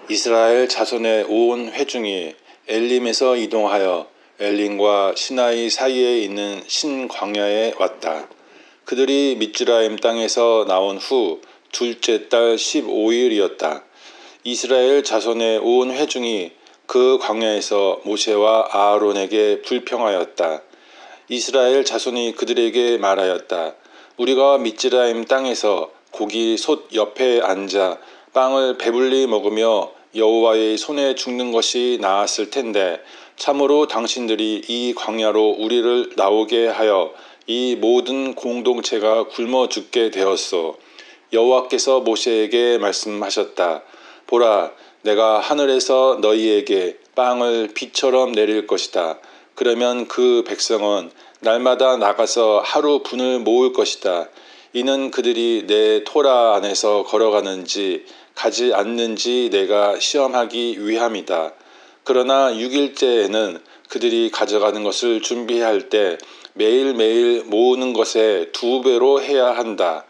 이스라엘 자손의 온 회중이 엘림에서 이동하여 엘림과 시나이 사이에 있는 신광야에 왔다. 그들이 미즈라임 땅에서 나온 후 둘째 달 15일이었다. 이스라엘 자손의 온 회중이 그 광야에서 모세와 아하론에게 불평하였다. 이스라엘 자손이 그들에게 말하였다. 우리가 미즈라임 땅에서 고기 솥 옆에 앉아 빵을 배불리 먹으며 여호와의 손에 죽는 것이 나았을 텐데 참으로 당신들이 이 광야로 우리를 나오게 하여 이 모든 공동체가 굶어 죽게 되었소. 여호와께서 모세에게 말씀하셨다. 보라, 내가 하늘에서 너희에게 빵을 비처럼 내릴 것이다. 그러면 그 백성은 날마다 나가서 하루 분을 모을 것이다. 이는 그들이 내 토라 안에서 걸어가는지 가지 않는지 내가 시험하기 위함이다. 그러나 6일째에는 그들이 가져가는 것을 준비할 때 매일매일 모으는 것에 2배로 해야 한다.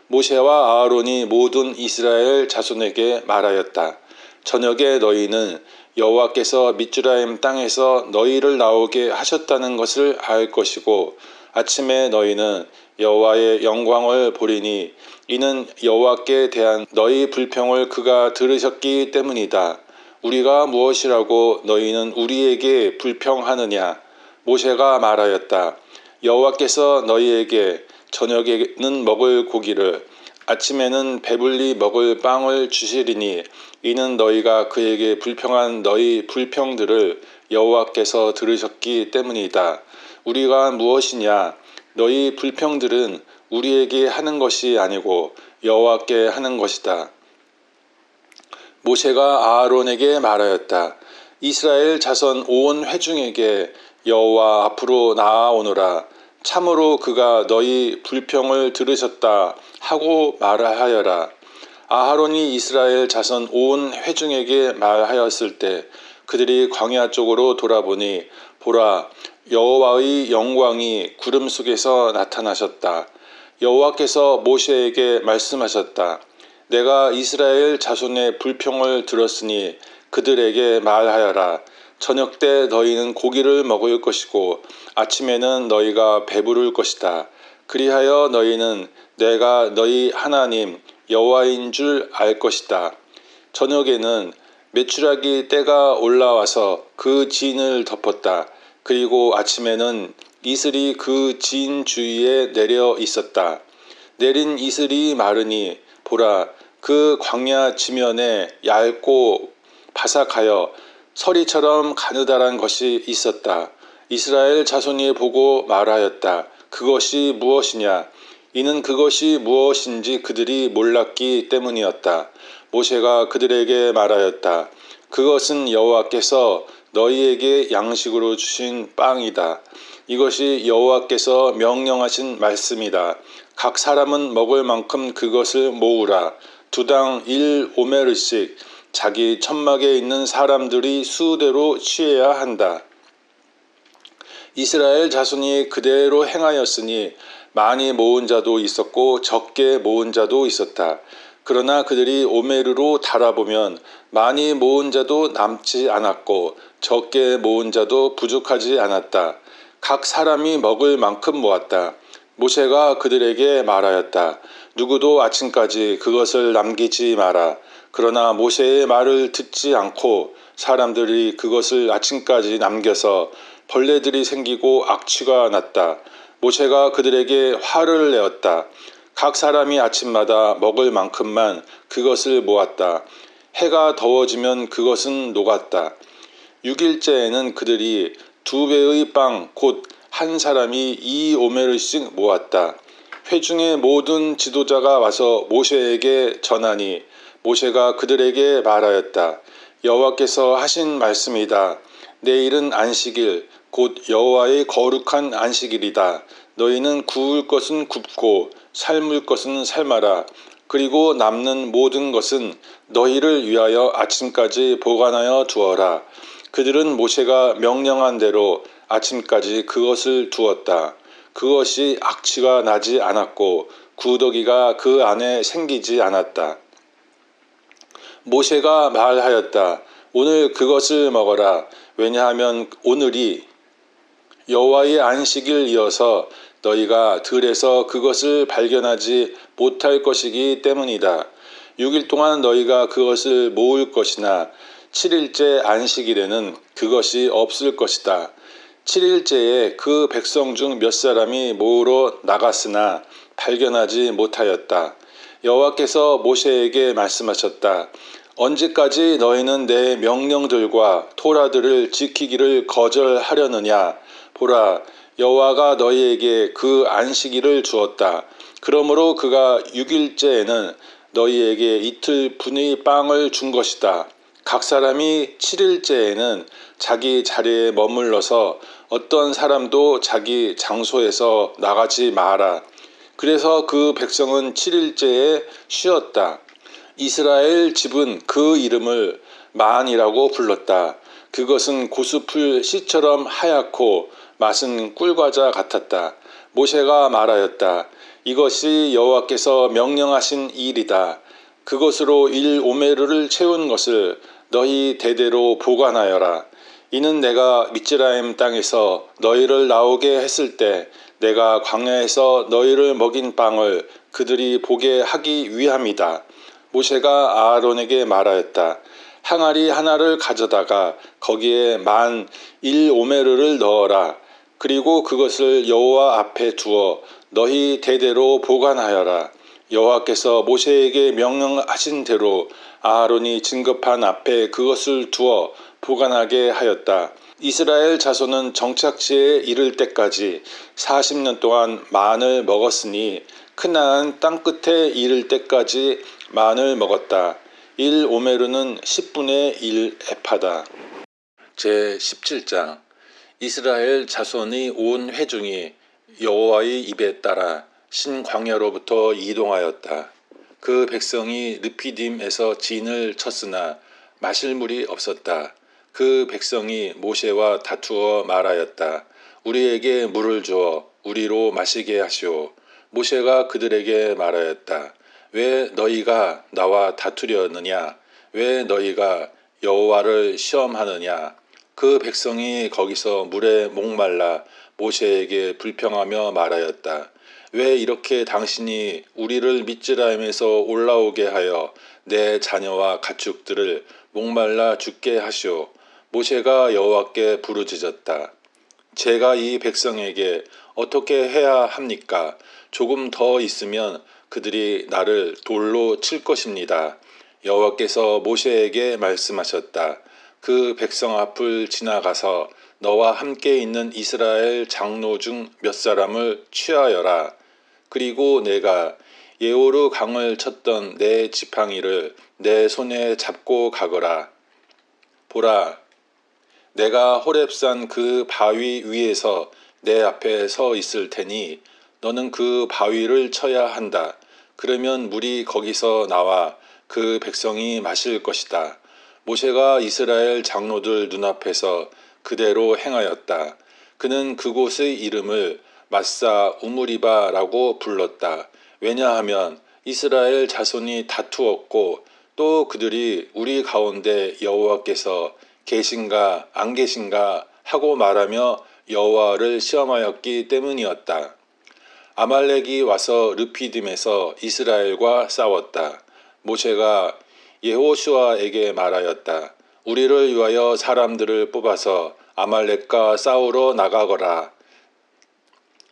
모세와 아하론이 모든 이스라엘 자손에게 말하였다. 저녁에 너희는 여호와께서 미즈라임 땅에서 너희를 나오게 하셨다는 것을 알 것이고 아침에 너희는 여호와의 영광을 보리니 이는 여호와께 대한 너희 불평을 그가 들으셨기 때문이다. 우리가 무엇이라고 너희는 우리에게 불평하느냐? 모세가 말하였다. 여호와께서 너희에게 저녁에는 먹을 고기를 아침에는 배불리 먹을 빵을 주시리니 이는 너희가 그에게 불평한 너희 불평들을 여호와께서 들으셨기 때문이다. 우리가 무엇이냐? 너희 불평들은 우리에게 하는 것이 아니고 여호와께 하는 것이다. 모세가 아하론에게 말하였다. 이스라엘 자손 온 회중에게 여호와 앞으로 나아오너라. 참으로 그가 너희 불평을 들으셨다 하고 말하여라. 아하론이 이스라엘 자손 온 회중에게 말하였을 때 그들이 광야 쪽으로 돌아보니 보라, 여호와의 영광이 구름 속에서 나타나셨다. 여호와께서 모세에게 말씀하셨다. 내가 이스라엘 자손의 불평을 들었으니 그들에게 말하여라. 저녁 때 너희는 고기를 먹을 것이고 아침에는 너희가 배부를 것이다. 그리하여 너희는 내가 너희 하나님 여호와인 줄 알 것이다. 저녁에는 메추라기 때가 올라와서 그 진을 덮었다. 그리고 아침에는 이슬이 그 진 주위에 내려 있었다. 내린 이슬이 마르니 보라, 그 광야 지면에 얇고 바삭하여 서리처럼 가느다란 것이 있었다. 이스라엘 자손이 보고 말하였다. 그것이 무엇이냐? 이는 그것이 무엇인지 그들이 몰랐기 때문이었다. 모세가 그들에게 말하였다. 그것은 여호와께서 너희에게 양식으로 주신 빵이다. 이것이 여호와께서 명령하신 말씀이다. 각 사람은 먹을 만큼 그것을 모으라. 2당 1오메르씩 자기 천막에 있는 사람들이 수대로 취해야 한다. 이스라엘 자손이 그대로 행하였으니 많이 모은 자도 있었고 적게 모은 자도 있었다. 그러나 그들이 오메르로 달아보면 많이 모은 자도 남지 않았고 적게 모은 자도 부족하지 않았다. 각 사람이 먹을 만큼 모았다. 모세가 그들에게 말하였다. 누구도 아침까지 그것을 남기지 마라. 그러나 모세의 말을 듣지 않고 사람들이 그것을 아침까지 남겨서 벌레들이 생기고 악취가 났다. 모세가 그들에게 화를 내었다. 각 사람이 아침마다 먹을 만큼만 그것을 모았다. 해가 더워지면 그것은 녹았다. 6일째에는 그들이 2배의 빵 곧 한 사람이 2오메르씩 모았다. 회중의 모든 지도자가 와서 모세에게 전하니 모세가 그들에게 말하였다. 여호와께서 하신 말씀이다. 내일은 안식일 곧 여호와의 거룩한 안식일이다. 너희는 구울 것은 굽고 삶을 것은 삶아라. 그리고 남는 모든 것은 너희를 위하여 아침까지 보관하여 두어라. 그들은 모세가 명령한 대로 아침까지 그것을 두었다. 그것이 악취가 나지 않았고 구더기가 그 안에 생기지 않았다. 모세가 말하였다. 오늘 그것을 먹어라. 왜냐하면 오늘이 여호와의 안식일 이어서 너희가 들에서 그것을 발견하지 못할 것이기 때문이다. 6일 동안 너희가 그것을 모을 것이나 7일째 안식일에는 그것이 없을 것이다. 7일째에 그 백성 중 몇 사람이 모으러 나갔으나 발견하지 못하였다. 여호와께서 모세에게 말씀하셨다. 언제까지 너희는 내 명령들과 토라들을 지키기를 거절하려느냐? 보라, 여호와가 너희에게 그 안식일을 주었다. 그러므로 그가 6일째에는 너희에게 이틀 분의 빵을 준 것이다. 각 사람이 7일째에는 자기 자리에 머물러서 어떤 사람도 자기 장소에서 나가지 마라. 그래서 그 백성은 7일째에 쉬었다. 이스라엘 집은 그 이름을 만이라고 불렀다. 그것은 고수풀 씨처럼 하얗고 맛은 꿀과자 같았다. 모세가 말하였다. 이것이 여호와께서 명령하신 일이다. 그것으로 1오메르를 채운 것을 너희 대대로 보관하여라. 이는 내가 미즈라임 땅에서 너희를 나오게 했을 때 내가 광야에서 너희를 먹인 빵을 그들이 보게 하기 위함이다. 모세가 아하론에게 말하였다. 항아리 하나를 가져다가 거기에 만 1오메르를 넣어라. 그리고 그것을 여호와 앞에 두어 너희 대대로 보관하여라. 여호와께서 모세에게 명령하신 대로 아하론이 진급한 앞에 그것을 두어 보관하게 하였다. 이스라엘 자손은 정착지에 이를 때까지 40년 동안 만을 먹었으니 크나안 땅끝에 이를 때까지 만을 먹었다. 1오메르는 10분의 1 에파다. 제17장 이스라엘 자손의 온 회중이 여호와의 입에 따라 신광야로부터 이동하였다. 그 백성이 르피딤에서 진을 쳤으나 마실 물이 없었다. 그 백성이 모세와 다투어 말하였다. 우리에게 물을 주어 우리로 마시게 하시오. 모세가 그들에게 말하였다. 왜 너희가 나와 다투려느냐? 왜 너희가 여호와를 시험하느냐? 그 백성이 거기서 물에 목말라 모세에게 불평하며 말하였다. 왜 이렇게 당신이 우리를 미즈라임에서 올라오게 하여 내 자녀와 가축들을 목말라 죽게 하시오. 모세가 여호와께 부르짖었다. 제가 이 백성에게 어떻게 해야 합니까? 조금 더 있으면 그들이 나를 돌로 칠 것입니다. 여호와께서 모세에게 말씀하셨다. 그 백성 앞을 지나가서 너와 함께 있는 이스라엘 장로 중 몇 사람을 취하여라. 그리고 내가 예호르 강을 쳤던 내 지팡이를 내 손에 잡고 가거라. 보라, 내가 호렙산 그 바위 위에서 내 앞에 서 있을 테니 너는 그 바위를 쳐야 한다. 그러면 물이 거기서 나와 그 백성이 마실 것이다. 모세가 이스라엘 장로들 눈앞에서 그대로 행하였다. 그는 그곳의 이름을 마사 우므리바라고 불렀다. 왜냐하면 이스라엘 자손이 다투었고 또 그들이 우리 가운데 여호와께서 계신가 안 계신가 하고 말하며 여호와를 시험하였기 때문이었다. 아말렉이 와서 르피딤에서 이스라엘과 싸웠다. 모세가 여호수아에게 말하였다. 우리를 위하여 사람들을 뽑아서 아말렉과 싸우러 나가거라.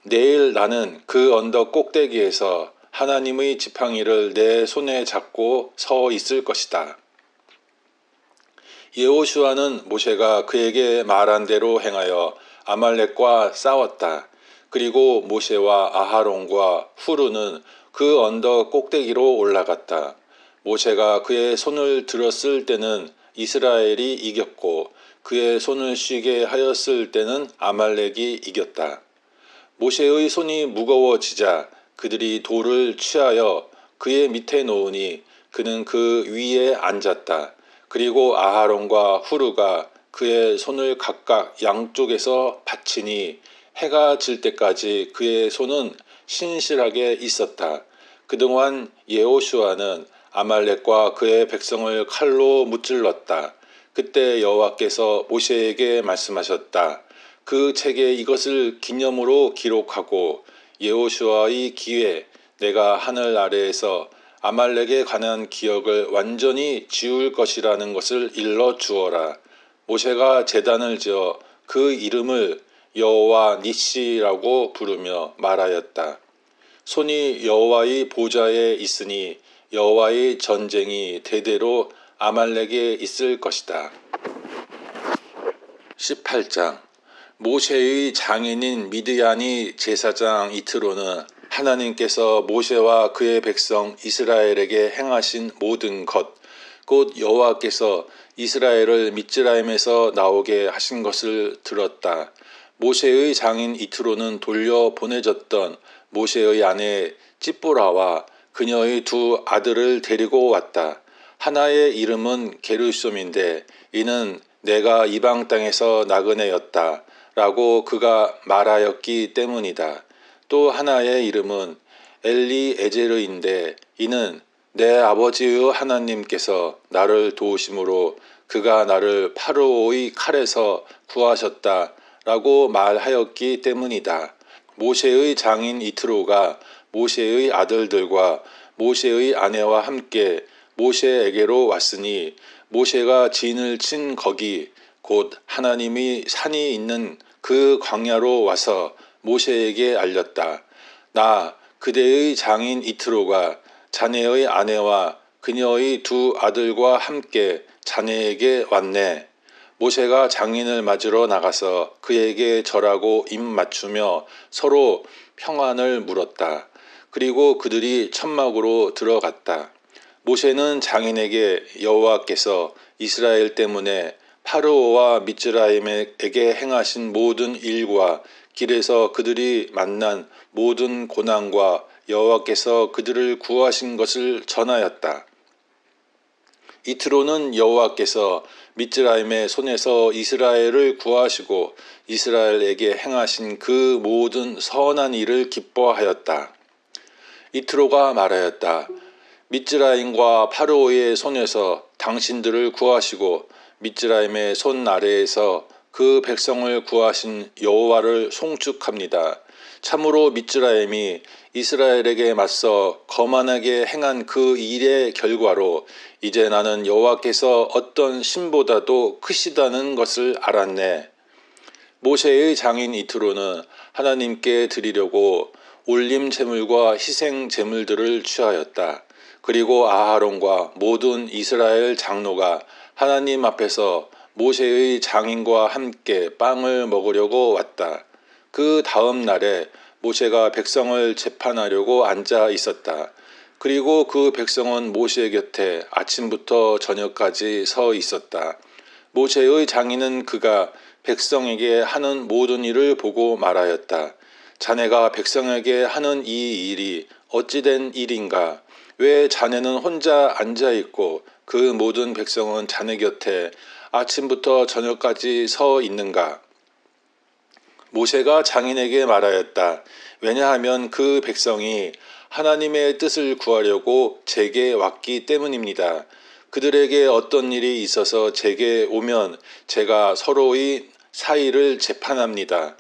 내일 나는 그 언덕 꼭대기에서 하나님의 지팡이를 내 손에 잡고 서 있을 것이다. 여호수아는 모세가 그에게 말한 대로 행하여 아말렉과 싸웠다. 그리고 모세와 아하론과 후르는 그 언덕 꼭대기로 올라갔다. 모세가 그의 손을 들었을 때는 이스라엘이 이겼고 그의 손을 쉬게 하였을 때는 아말렉이 이겼다. 모세의 손이 무거워지자 그들이 돌을 취하여 그의 밑에 놓으니 그는 그 위에 앉았다. 그리고 아하론과 후르가 그의 손을 각각 양쪽에서 받치니 해가 질 때까지 그의 손은 신실하게 있었다. 그동안 여호수아는 아말렉과 그의 백성을 칼로 무찔렀다. 그때 여호와께서 모세에게 말씀하셨다. 그 책에 이것을 기념으로 기록하고 여호수아의 기회에 내가 하늘 아래에서 아말렉에 관한 기억을 완전히 지울 것이라는 것을 일러 주어라. 모세가 제단을 지어 그 이름을 여호와 니시라고 부르며 말하였다. 손이 여호와의 보좌에 있으니 여호와의 전쟁이 대대로 아말렉에 있을 것이다. 18장 모세의 장인인 미드얀이 제사장 이트로는 하나님께서 모세와 그의 백성 이스라엘에게 행하신 모든 것, 곧 여호와께서 이스라엘을 미즈라임에서 나오게 하신 것을 들었다. 모세의 장인 이트로는 돌려 보내졌던 모세의 아내 찌뽀라와 그녀의 두 아들을 데리고 왔다. 하나의 이름은 게르솜인데 이는 내가 이방 땅에서 나그네였다 라고 그가 말하였기 때문이다. 또 하나의 이름은 엘리에제르인데 이는 내 아버지의 하나님께서 나를 도우심으로 그가 나를 파르오의 칼에서 구하셨다 라고 말하였기 때문이다. 모세의 장인 이트로가 모세의 아들들과 모세의 아내와 함께 모세에게로 왔으니 모세가 진을 친 거기 곧 하나님이 산이 있는 그 광야로 와서 모세에게 알렸다. 나 그대의 장인 이트로가 자네의 아내와 그녀의 두 아들과 함께 자네에게 왔네. 모세가 장인을 맞으러 나가서 그에게 절하고 입 맞추며 서로 평안을 물었다. 그리고 그들이 천막으로 들어갔다. 모세는 장인에게 여호와께서 이스라엘 때문에 파르오와 미즈라임에게 행하신 모든 일과 길에서 그들이 만난 모든 고난과 여호와께서 그들을 구하신 것을 전하였다. 이트로는 여호와께서 미즈라임의 손에서 이스라엘을 구하시고 이스라엘에게 행하신 그 모든 선한 일을 기뻐하였다. 이트로가 말하였다. 미즈라임과 파르오의 손에서 당신들을 구하시고 미즈라임의 손 아래에서 그 백성을 구하신 여호와를 송축합니다. 참으로 미즈라임이 이스라엘에게 맞서 거만하게 행한 그 일의 결과로 이제 나는 여호와께서 어떤 신보다도 크시다는 것을 알았네. 모세의 장인 이트로는 하나님께 드리려고 올림 제물과 희생 제물들을 취하였다. 그리고 아하론과 모든 이스라엘 장로가 하나님 앞에서 모세의 장인과 함께 빵을 먹으려고 왔다. 그 다음 날에 모세가 백성을 재판하려고 앉아 있었다. 그리고 그 백성은 모세 곁에 아침부터 저녁까지 서 있었다. 모세의 장인은 그가 백성에게 하는 모든 일을 보고 말하였다. 자네가 백성에게 하는 이 일이 어찌된 일인가? 왜 자네는 혼자 앉아 있고 그 모든 백성은 자네 곁에 아침부터 저녁까지 서 있는가? 모세가 장인에게 말하였다. 왜냐하면 그 백성이 하나님의 뜻을 구하려고 제게 왔기 때문입니다. 그들에게 어떤 일이 있어서 제게 오면 제가 서로의 사이를 재판합니다.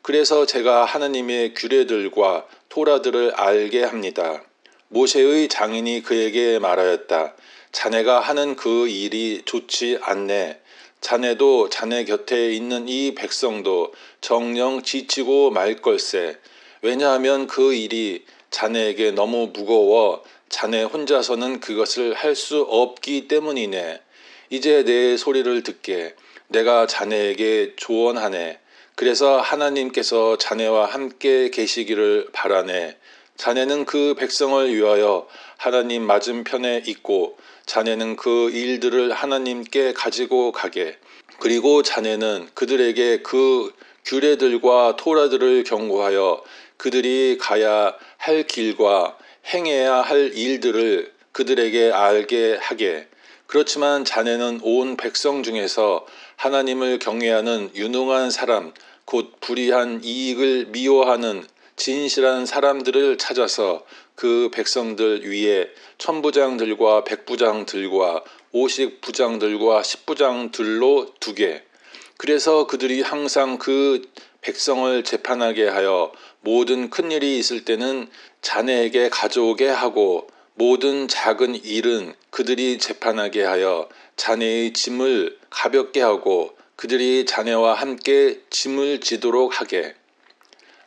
그래서 제가 하나님의 규례들과 토라들을 알게 합니다. 모세의 장인이 그에게 말하였다. 자네가 하는 그 일이 좋지 않네. 자네도 자네 곁에 있는 이 백성도 정녕 지치고 말 걸세. 왜냐하면 그 일이 자네에게 너무 무거워 자네 혼자서는 그것을 할 수 없기 때문이네. 이제 내 소리를 듣게. 내가 자네에게 조언하네. 그래서 하나님께서 자네와 함께 계시기를 바라네. 자네는 그 백성을 위하여 하나님 맞은편에 있고 자네는 그 일들을 하나님께 가지고 가게. 그리고 자네는 그들에게 그 규례들과 토라들을 경고하여 그들이 가야 할 길과 행해야 할 일들을 그들에게 알게 하게. 그렇지만 자네는 온 백성 중에서 하나님을 경외하는 유능한 사람, 곧 불의한 이익을 미워하는 진실한 사람들을 찾아서 그 백성들 위에 천부장들과 백부장들과 50부장들과 10부장들로 두게. 그래서 그들이 항상 그 백성을 재판하게 하여 모든 큰 일이 있을 때는 자네에게 가져오게 하고 모든 작은 일은 그들이 재판하게 하여 자네의 짐을 가볍게 하고 그들이 자네와 함께 짐을 지도록 하게.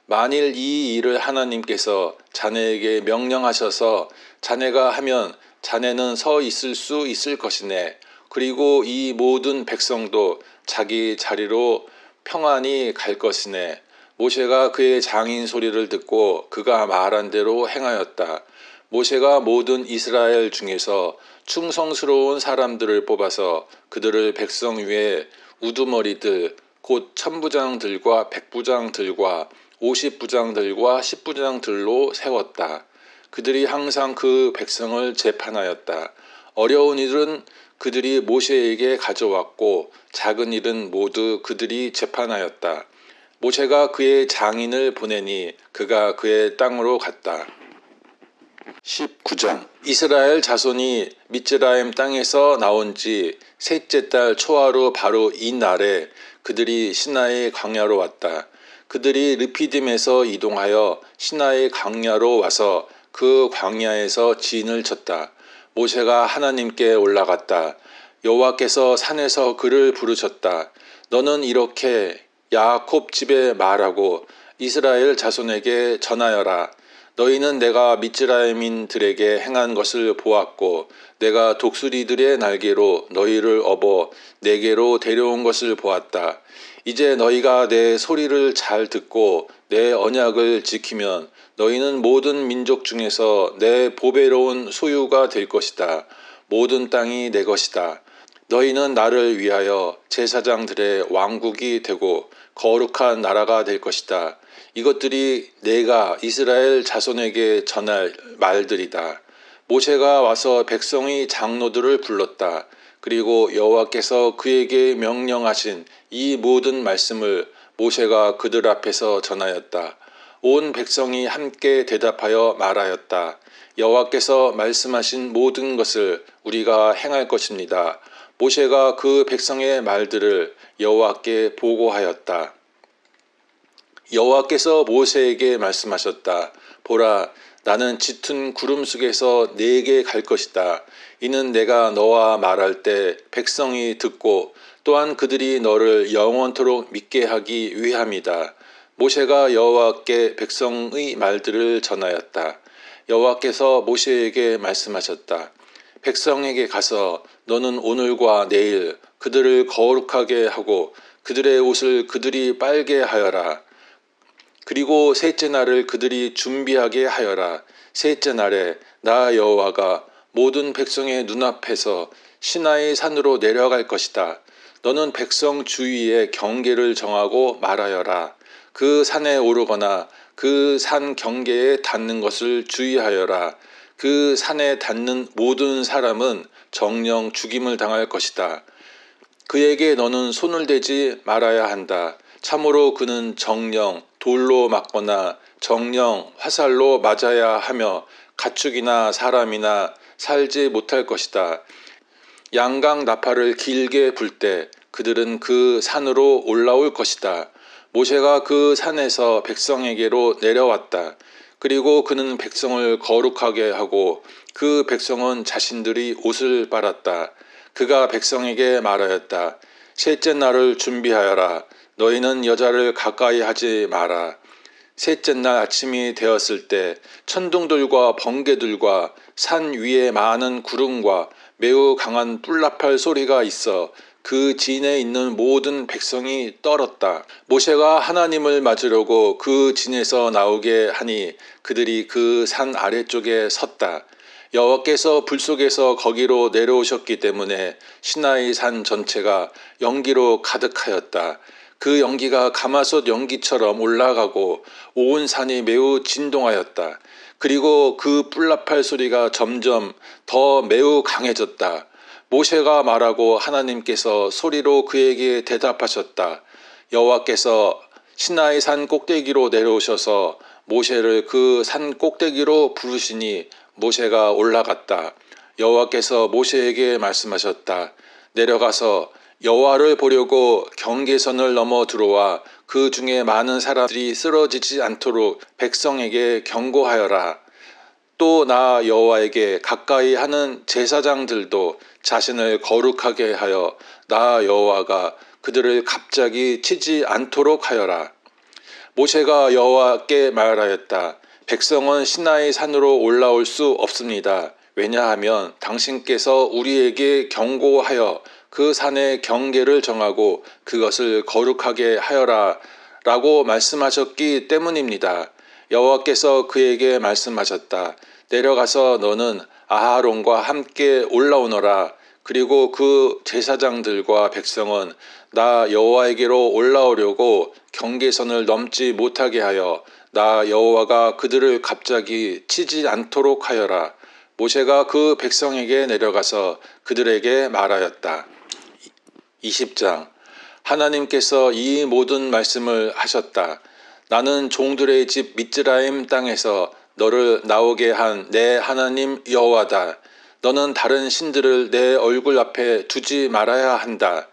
만일 이 일을 하나님께서 자네에게 명령하셔서 자네가 하면 자네는 서 있을 수 있을 것이네. 그리고 이 모든 백성도 자기 자리로 평안히 갈 것이네. 모세가 그의 장인 소리를 듣고 그가 말한 대로 행하였다. 모세가 모든 이스라엘 중에서 충성스러운 사람들을 뽑아서 그들을 백성 위에 우두머리들 곧 천부장들과 백부장들과 50부장들과 10부장들로 세웠다. 그들이 항상 그 백성을 재판하였다. 어려운 일은 그들이 모세에게 가져왔고 작은 일은 모두 그들이 재판하였다. 모세가 그의 장인을 보내니 그가 그의 땅으로 갔다. 19장. 이스라엘 자손이 미즈라임 땅에서 나온 지 셋째 달 초하루 바로 이 날에 그들이 시나이 광야로 왔다. 그들이 르피딤에서 이동하여 시나이 광야로 와서 그 광야에서 진을 쳤다. 모세가 하나님께 올라갔다. 여호와께서 산에서 그를 부르셨다. 너는 이렇게 야곱 집에 말하고 이스라엘 자손에게 전하여라. 너희는 내가 미즈라임인들에게 행한 것을 보았고 내가 독수리들의 날개로 너희를 업어 내게로 데려온 것을 보았다. 이제 너희가 내 소리를 잘 듣고 내 언약을 지키면 너희는 모든 민족 중에서 내 보배로운 소유가 될 것이다. 모든 땅이 내 것이다. 너희는 나를 위하여 제사장들의 왕국이 되고 거룩한 나라가 될 것이다. 이것들이 내가 이스라엘 자손에게 전할 말들이다. 모세가 와서 백성의 장로들을 불렀다. 그리고 여호와께서 그에게 명령하신 이 모든 말씀을 모세가 그들 앞에서 전하였다. 온 백성이 함께 대답하여 말하였다. 여호와께서 말씀하신 모든 것을 우리가 행할 것입니다. 모세가 그 백성의 말들을 여호와께 보고하였다. 여호와께서 모세에게 말씀하셨다. 보라, 나는 짙은 구름 속에서 네게 갈 것이다. 이는 내가 너와 말할 때 백성이 듣고 또한 그들이 너를 영원토록 믿게 하기 위함이다. 모세가 여호와께 백성의 말들을 전하였다. 여호와께서 모세에게 말씀하셨다. 백성에게 가서 너는 오늘과 내일 그들을 거룩하게 하고 그들의 옷을 그들이 빨게 하여라. 그리고 셋째 날을 그들이 준비하게 하여라. 셋째 날에 나 여호와가 모든 백성의 눈앞에서 시나이 산으로 내려갈 것이다. 너는 백성 주위에 경계를 정하고 말하여라. 그 산에 오르거나 그 산 경계에 닿는 것을 주의하여라. 그 산에 닿는 모든 사람은 정령 죽임을 당할 것이다. 그에게 너는 손을 대지 말아야 한다. 참으로 그는 정령 돌로 맞거나 정령 화살로 맞아야 하며 가축이나 사람이나 살지 못할 것이다. 양강 나팔을 길게 불 때 그들은 그 산으로 올라올 것이다. 모세가 그 산에서 백성에게로 내려왔다. 그리고 그는 백성을 거룩하게 하고 그 백성은 자신들이 옷을 빨았다. 그가 백성에게 말하였다. 셋째 날을 준비하여라. 너희는 여자를 가까이 하지 마라. 셋째 날 아침이 되었을 때 천둥들과 번개들과 산 위에 많은 구름과 매우 강한 뿔나팔 소리가 있어 그 진에 있는 모든 백성이 떨었다. 모세가 하나님을 맞으려고 그 진에서 나오게 하니 그들이 그 산 아래쪽에 섰다. 여호와께서 불 속에서 거기로 내려오셨기 때문에 시나이 산 전체가 연기로 가득하였다. 그 연기가 가마솥 연기처럼 올라가고 온 산이 매우 진동하였다. 그리고 그 뿔나팔 소리가 점점 더 매우 강해졌다. 모세가 말하고 하나님께서 소리로 그에게 대답하셨다. 여호와께서 시나이 산 꼭대기로 내려오셔서 모세를 그 산 꼭대기로 부르시니 모세가 올라갔다. 여호와께서 모세에게 말씀하셨다. 내려가서 여호와를 보려고 경계선을 넘어 들어와 그 중에 많은 사람들이 쓰러지지 않도록 백성에게 경고하여라. 또 나 여호와에게 가까이 하는 제사장들도 자신을 거룩하게 하여 나 여호와가 그들을 갑자기 치지 않도록 하여라. 모세가 여호와께 말하였다. 백성은 시나이 산으로 올라올 수 없습니다. 왜냐하면 당신께서 우리에게 경고하여 그 산의 경계를 정하고 그것을 거룩하게 하여라 라고 말씀하셨기 때문입니다. 여호와께서 그에게 말씀하셨다. 내려가서 너는 아하론과 함께 올라오너라. 그리고 그 제사장들과 백성은 나 여호와에게로 올라오려고 경계선을 넘지 못하게 하여 나 여호와가 그들을 갑자기 치지 않도록 하여라. 모세가 그 백성에게 내려가서 그들에게 말하였다. 20장 하나님께서 이 모든 말씀을 하셨다. 나는 종들의 집 미즈라임 땅에서 너를 나오게 한 내 하나님 여호와다. 너는 다른 신들을 내 얼굴 앞에 두지 말아야 한다.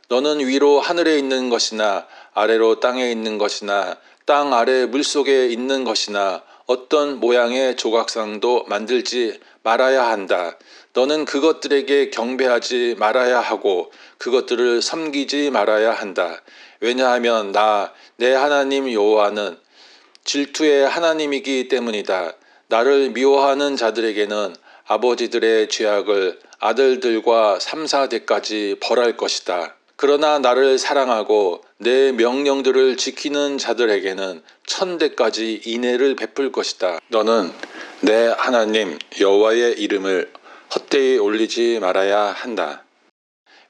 너는 위로 하늘에 있는 것이나 아래로 땅에 있는 것이나 땅 아래 물속에 있는 것이나 어떤 모양의 조각상도 만들지 말아야 한다. 너는 그것들에게 경배하지 말아야 하고 그것들을 섬기지 말아야 한다. 왜냐하면 나 내 하나님 여호와는 질투의 하나님이기 때문이다. 나를 미워하는 자들에게는 아버지들의 죄악을 아들들과 3, 4대까지 벌할 것이다. 그러나 나를 사랑하고 내 명령들을 지키는 자들에게는 1000대까지 인애를 베풀 것이다. 너는 내 하나님 여호와의 이름을 헛되이 올리지 말아야 한다.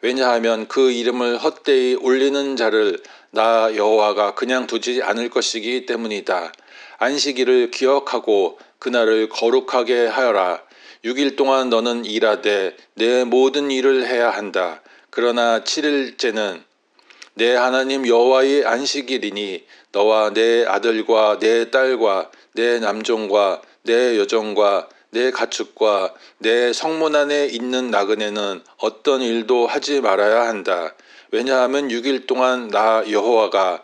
왜냐하면 그 이름을 헛되이 올리는 자를 나 여호와가 그냥 두지 않을 것이기 때문이다. 안식일을 기억하고 그날을 거룩하게 하여라. 6일 동안 너는 일하되 내 모든 일을 해야 한다. 그러나 7일째는 내 하나님 여호와의 안식일이니 너와 내 아들과 내 딸과 내 남종과 내 여종과 내 가축과 내 성문 안에 있는 나그네는 어떤 일도 하지 말아야 한다. 왜냐하면 6일 동안 나 여호와가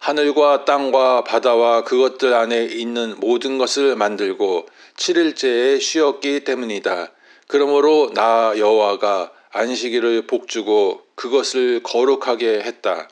하늘과 땅과 바다와 그것들 안에 있는 모든 것을 만들고 7일째에 쉬었기 때문이다. 그러므로 나 여호와가 안식일을 복주고 그것을 거룩하게 했다.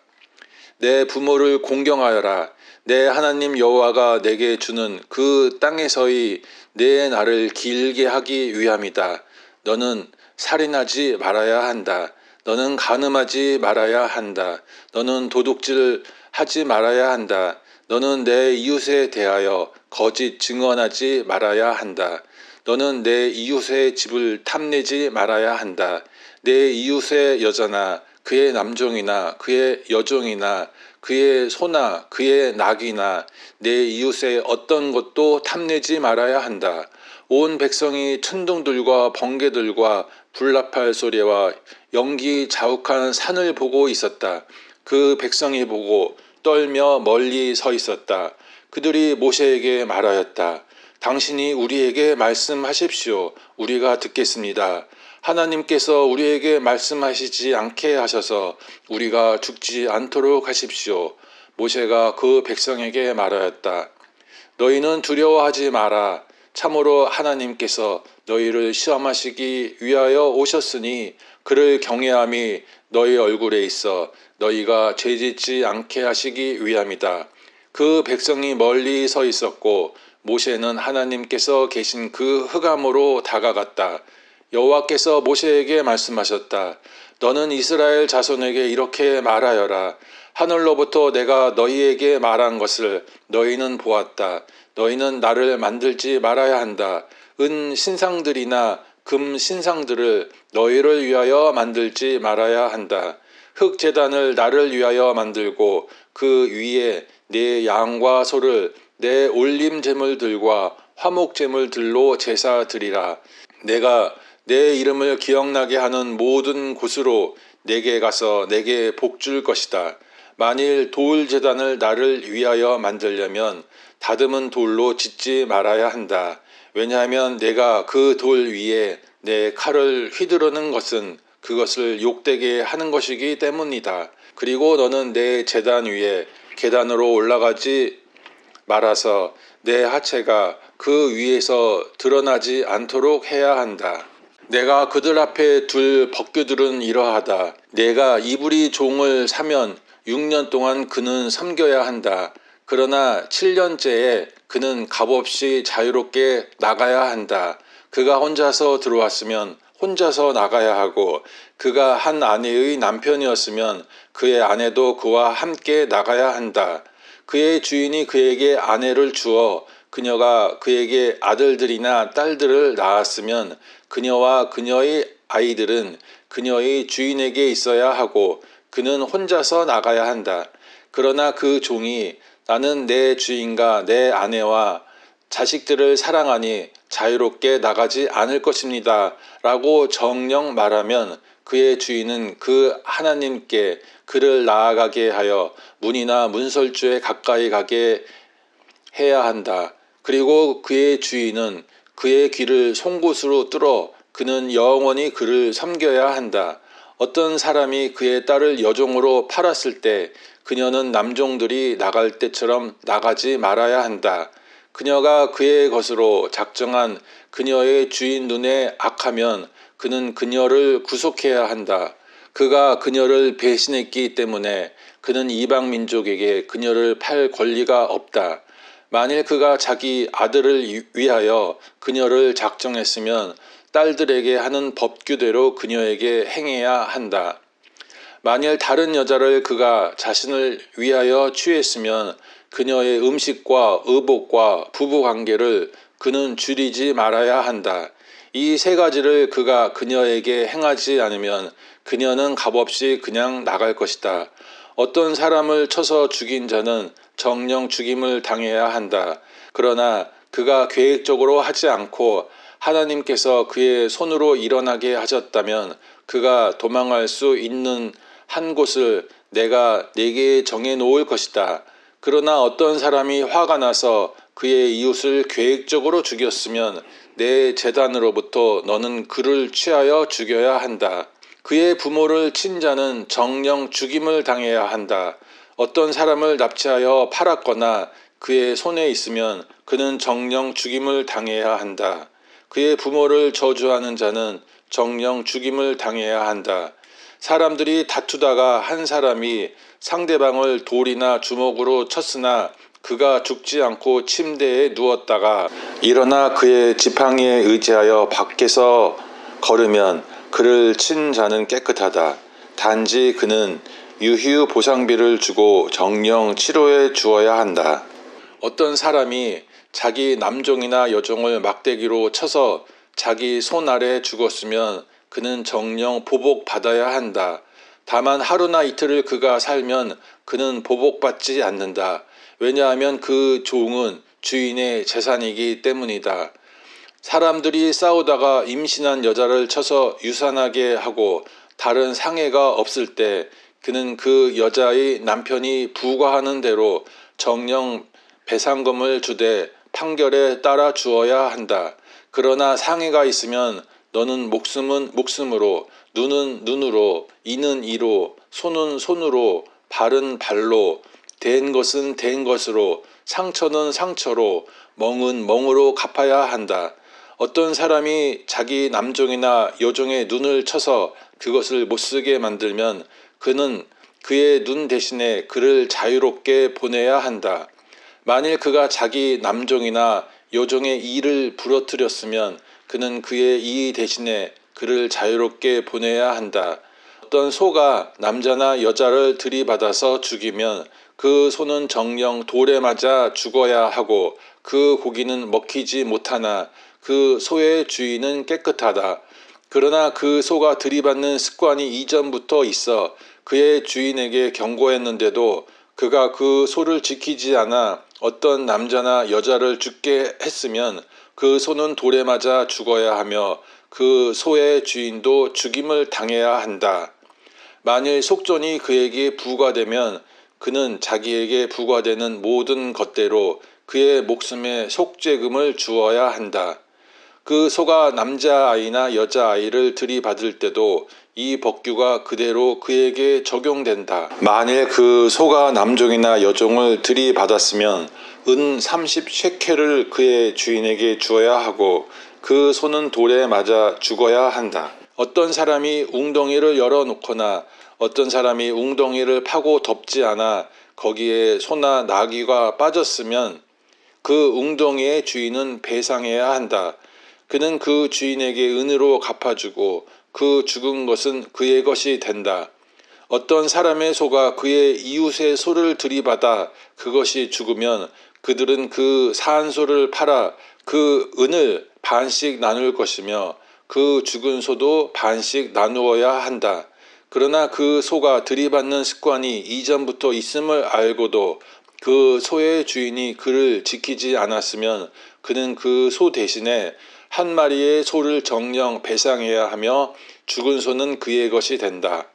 내 부모를 공경하여라. 내 하나님 여호와가 내게 주는 그 땅에서의 내 날을 길게 하기 위함이다. 너는 살인하지 말아야 한다. 너는 간음하지 말아야 한다. 너는 도둑질 하지 말아야 한다. 너는 내 이웃에 대하여 거짓 증언하지 말아야 한다. 너는 내 이웃의 집을 탐내지 말아야 한다. 내 이웃의 여자나 그의 남종이나 그의 여종이나 그의 소나 그의 낙이나 내 이웃의 어떤 것도 탐내지 말아야 한다. 온 백성이 천둥들과 번개들과 불나팔 소리와 연기 자욱한 산을 보고 있었다. 그 백성이 보고 떨며 멀리 서 있었다. 그들이 모세에게 말하였다. 당신이 우리에게 말씀하십시오. 우리가 듣겠습니다. 하나님께서 우리에게 말씀하시지 않게 하셔서 우리가 죽지 않도록 하십시오. 모세가 그 백성에게 말하였다. 너희는 두려워하지 마라. 참으로 하나님께서 너희를 시험하시기 위하여 오셨으니 그를 경외함이 너희 얼굴에 있어 너희가 죄짓지 않게 하시기 위함이다. 그 백성이 멀리 서 있었고 모세는 하나님께서 계신 그 흑암으로 다가갔다. 여호와께서 모세에게 말씀하셨다. 너는 이스라엘 자손에게 이렇게 말하여라. 하늘로부터 내가 너희에게 말한 것을 너희는 보았다. 너희는 나를 만들지 말아야 한다. 은 신상들이나 금 신상들을 너희를 위하여 만들지 말아야 한다. 흙 제단을 나를 위하여 만들고 그 위에 내 양과 소를 내 올림 제물들과 화목 제물들로 제사 드리라. 내가 내 이름을 기억나게 하는 모든 곳으로 내게 가서 내게 복줄 것이다. 만일 돌 제단을 나를 위하여 만들려면 다듬은 돌로 짓지 말아야 한다. 왜냐하면 내가 그 돌 위에 내 칼을 휘두르는 것은 그것을 욕되게 하는 것이기 때문이다. 그리고 너는 내 제단 위에 계단으로 올라가지 말아서 내 하체가 그 위에서 드러나지 않도록 해야 한다. 내가 그들 앞에 둘 법규들은 이러하다. 내가 이불이 종을 사면 6년 동안 그는 섬겨야 한다. 그러나 7년째에 그는 값없이 자유롭게 나가야 한다. 그가 혼자서 들어왔으면 혼자서 나가야 하고, 그가 한 아내의 남편이었으면 그의 아내도 그와 함께 나가야 한다. 그의 주인이 그에게 아내를 주어 그녀가 그에게 아들들이나 딸들을 낳았으면 그녀와 그녀의 아이들은 그녀의 주인에게 있어야 하고 그는 혼자서 나가야 한다. 그러나 그 종이 나는 내 주인과 내 아내와 자식들을 사랑하니 자유롭게 나가지 않을 것입니다. 라고 정녕 말하면 그의 주인은 그 하나님께 그를 나아가게 하여 문이나 문설주에 가까이 가게 해야 한다. 그리고 그의 주인은 그의 귀를 송곳으로 뚫어 그는 영원히 그를 섬겨야 한다. 어떤 사람이 그의 딸을 여종으로 팔았을 때 그녀는 남종들이 나갈 때처럼 나가지 말아야 한다. 그녀가 그의 것으로 작정한 그녀의 주인 눈에 악하면 그는 그녀를 구속해야 한다. 그가 그녀를 배신했기 때문에 그는 이방 민족에게 그녀를 팔 권리가 없다. 만일 그가 자기 아들을 위하여 그녀를 작정했으면 딸들에게 하는 법규대로 그녀에게 행해야 한다. 만일 다른 여자를 그가 자신을 위하여 취했으면 그녀의 음식과 의복과 부부관계를 그는 줄이지 말아야 한다. 이 세 가지를 그가 그녀에게 행하지 않으면 그녀는 값없이 그냥 나갈 것이다. 어떤 사람을 쳐서 죽인 자는 정령 죽임을 당해야 한다. 그러나 그가 계획적으로 하지 않고 하나님께서 그의 손으로 일어나게 하셨다면 그가 도망할 수 있는 한 곳을 내가 네게 정해 놓을 것이다. 그러나 어떤 사람이 화가 나서 그의 이웃을 계획적으로 죽였으면 내 재단으로부터 너는 그를 취하여 죽여야 한다. 그의 부모를 친 자는 정령 죽임을 당해야 한다. 어떤 사람을 납치하여 팔았거나 그의 손에 있으면 그는 정령 죽임을 당해야 한다. 그의 부모를 저주하는 자는 정령 죽임을 당해야 한다. 사람들이 다투다가 한 사람이 상대방을 돌이나 주먹으로 쳤으나 그가 죽지 않고 침대에 누웠다가 일어나 그의 지팡이에 의지하여 밖에서 걸으면 그를 친 자는 깨끗하다. 단지 그는 유휴 보상비를 주고 정령 치료해 주어야 한다. 어떤 사람이 자기 남종이나 여종을 막대기로 쳐서 자기 손 아래 죽었으면 그는 정령 보복받아야 한다. 다만 하루나 이틀을 그가 살면 그는 보복받지 않는다. 왜냐하면 그 종은 주인의 재산이기 때문이다. 사람들이 싸우다가 임신한 여자를 쳐서 유산하게 하고 다른 상해가 없을 때 그는 그 여자의 남편이 부과하는 대로 정령 배상금을 주되 판결에 따라 주어야 한다. 그러나 상해가 있으면 너는 목숨은 목숨으로, 눈은 눈으로, 이는 이로, 손은 손으로, 발은 발로, 된 것은 된 것으로, 상처는 상처로, 멍은 멍으로 갚아야 한다. 어떤 사람이 자기 남종이나 여종의 눈을 쳐서 그것을 못쓰게 만들면 그는 그의 눈 대신에 그를 자유롭게 보내야 한다. 만일 그가 자기 남종이나 여종의 이를 부러뜨렸으면 그는 그의 이 대신에 그를 자유롭게 보내야 한다. 어떤 소가 남자나 여자를 들이받아서 죽이면 그 소는 정령 돌에 맞아 죽어야 하고 그 고기는 먹히지 못하나 그 소의 주인은 깨끗하다. 그러나 그 소가 들이받는 습관이 이전부터 있어 그의 주인에게 경고했는데도 그가 그 소를 지키지 않아 어떤 남자나 여자를 죽게 했으면 그 소는 돌에 맞아 죽어야 하며 그 소의 주인도 죽임을 당해야 한다. 만일 속전이 그에게 부과되면 그는 자기에게 부과되는 모든 것대로 그의 목숨에 속죄금을 주어야 한다. 그 소가 남자아이나 여자아이를 들이받을 때도 이 법규가 그대로 그에게 적용된다. 만일 그 소가 남종이나 여종을 들이받았으면 은 30셰켈을 그의 주인에게 주어야 하고 그 소는 돌에 맞아 죽어야 한다. 어떤 사람이 웅덩이를 열어놓거나 어떤 사람이 웅덩이를 파고 덮지 않아 거기에 소나 나귀가 빠졌으면 그 웅덩이의 주인은 배상해야 한다. 그는 그 주인에게 은으로 갚아주고 그 죽은 것은 그의 것이 된다. 어떤 사람의 소가 그의 이웃의 소를 들이받아 그것이 죽으면 그들은 그 산 소를 팔아 그 은을 반씩 나눌 것이며 그 죽은 소도 반씩 나누어야 한다. 그러나 그 소가 들이받는 습관이 이전부터 있음을 알고도 그 소의 주인이 그를 지키지 않았으면 그는 그 소 대신에 한 마리의 소를 정령 배상해야 하며 죽은 소는 그의 것이 된다.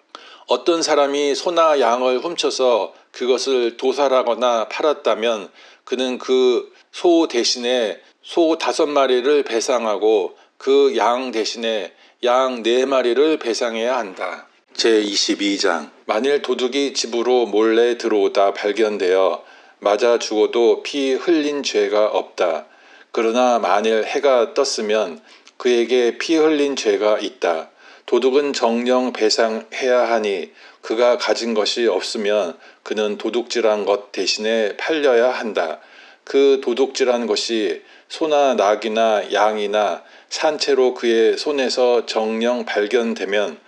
어떤 사람이 소나 양을 훔쳐서 그것을 도살하거나 팔았다면 그는 그 소 대신에 소 5마리를 배상하고 그 양 대신에 양 4마리를 배상해야 한다. 제22장 만일 도둑이 집으로 몰래 들어오다 발견되어 맞아 죽어도 피 흘린 죄가 없다. 그러나 만일 해가 떴으면 그에게 피 흘린 죄가 있다. 도둑은 정령 배상해야 하니 그가 가진 것이 없으면 그는 도둑질한 것 대신에 팔려야 한다. 그 도둑질한 것이 소나 낙이나 양이나 산채로 그의 손에서 정령 발견되면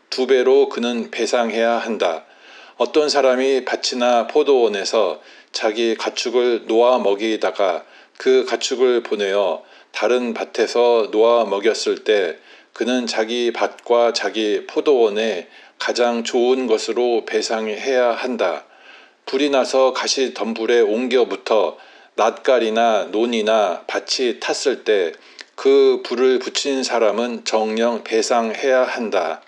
2배로 그는 배상해야 한다. 어떤 사람이 밭이나 포도원에서 자기 가축을 놓아 먹이다가 그 가축을 보내어 다른 밭에서 놓아 먹였을 때 그는 자기 밭과 자기 포도원에 가장 좋은 것으로 배상해야 한다. 불이 나서 가시덤불에 옮겨 붙어 낫갈이나 논이나 밭이 탔을 때 그 불을 붙인 사람은 정령 배상해야 한다.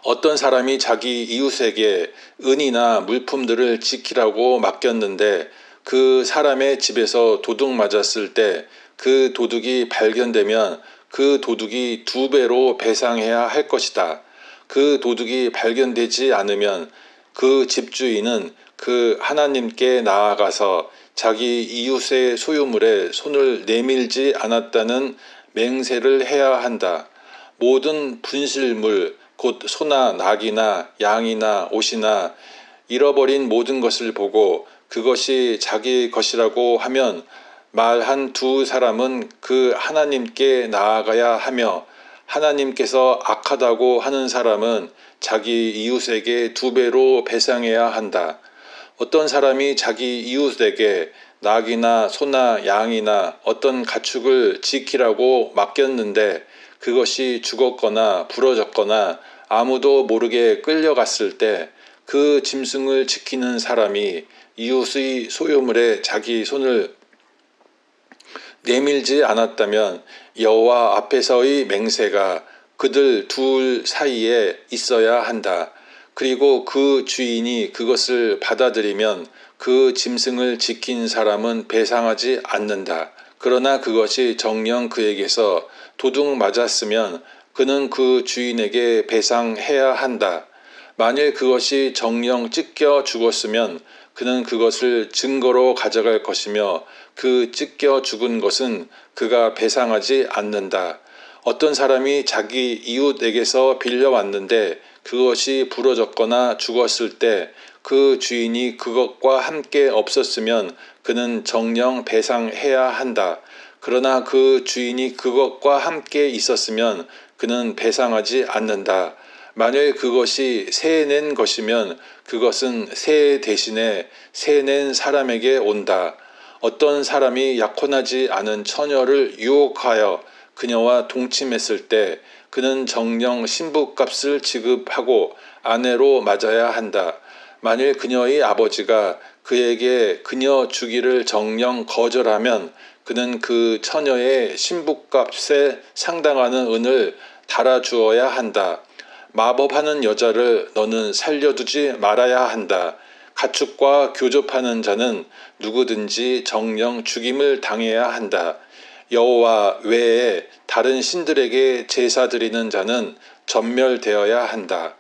어떤 사람이 자기 이웃에게 은이나 물품들을 지키라고 맡겼는데 그 사람의 집에서 도둑 맞았을 때 그 도둑이 발견되면 그 도둑이 2배로 배상해야 할 것이다. 그 도둑이 발견되지 않으면 그 집주인은 그 하나님께 나아가서 자기 이웃의 소유물에 손을 내밀지 않았다는 맹세를 해야 한다. 모든 분실물 곧 소나 낙이나 양이나 옷이나 잃어버린 모든 것을 보고 그것이 자기 것이라고 하면 말한 2 사람은 그 하나님께 나아가야 하며 하나님께서 악하다고 하는 사람은 자기 이웃에게 2배로 배상해야 한다. 어떤 사람이 자기 이웃에게 낙이나 소나 양이나 어떤 가축을 지키라고 맡겼는데 그것이 죽었거나 부러졌거나 아무도 모르게 끌려갔을 때 그 짐승을 지키는 사람이 이웃의 소유물에 자기 손을 내밀지 않았다면 여호와 앞에서의 맹세가 그들 둘 사이에 있어야 한다. 그리고 그 주인이 그것을 받아들이면 그 짐승을 지킨 사람은 배상하지 않는다. 그러나 그것이 정녕 그에게서 도둑 맞았으면 그는 그 주인에게 배상해야 한다. 만일 그것이 정녕 찢겨 죽었으면 그는 그것을 증거로 가져갈 것이며 그 찢겨 죽은 것은 그가 배상하지 않는다. 어떤 사람이 자기 이웃에게서 빌려왔는데 그것이 부러졌거나 죽었을 때 그 주인이 그것과 함께 없었으면 그는 정녕 배상해야 한다. 그러나 그 주인이 그것과 함께 있었으면 그는 배상하지 않는다. 만일 그것이 새 낸 것이면 그것은 새 대신에 새 낸 사람에게 온다. 어떤 사람이 약혼하지 않은 처녀를 유혹하여 그녀와 동침했을 때 그는 정령 신부값을 지급하고 아내로 맞아야 한다. 만일 그녀의 아버지가 그에게 그녀 주기를 정령 거절하면 그는 그 처녀의 신부값에 상당하는 은을 달아주어야 한다. 마법하는 여자를 너는 살려두지 말아야 한다. 가축과 교접하는 자는 누구든지 정령 죽임을 당해야 한다. 여호와 외에 다른 신들에게 제사 드리는 자는 전멸되어야 한다.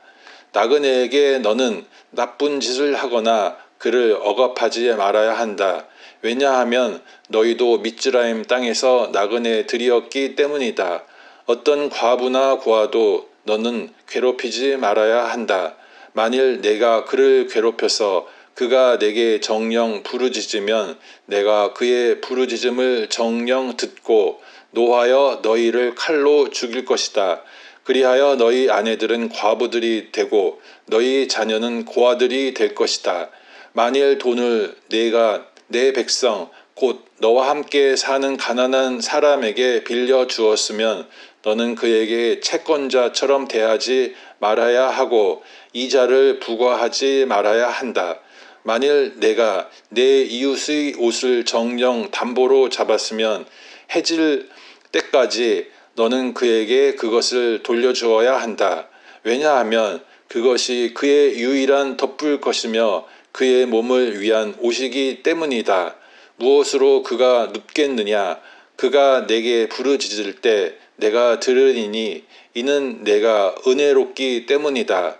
나그네에게 너는 나쁜 짓을 하거나 그를 억압하지 말아야 한다. 왜냐하면 너희도 미즈라임 땅에서 나그네들이었기 때문이다. 어떤 과부나 고아도 너는 괴롭히지 말아야 한다. 만일 내가 그를 괴롭혀서 그가 내게 정령 부르짖으면 내가 그의 부르짖음을 정령 듣고 노하여 너희를 칼로 죽일 것이다. 그리하여 너희 아내들은 과부들이 되고 너희 자녀는 고아들이 될 것이다. 만일 돈을 내가 내 백성 곧 너와 함께 사는 가난한 사람에게 빌려 주었으면 너는 그에게 채권자처럼 대하지 말아야 하고 이자를 부과하지 말아야 한다. 만일 내가 내 이웃의 옷을 정령 담보로 잡았으면 해질 때까지 너는 그에게 그것을 돌려주어야 한다. 왜냐하면 그것이 그의 유일한 덮을 것이며 그의 몸을 위한 옷이기 때문이다. 무엇으로 그가 눕겠느냐? 그가 내게 부르짖을 때 내가 들으리니 이는 내가 은혜롭기 때문이다.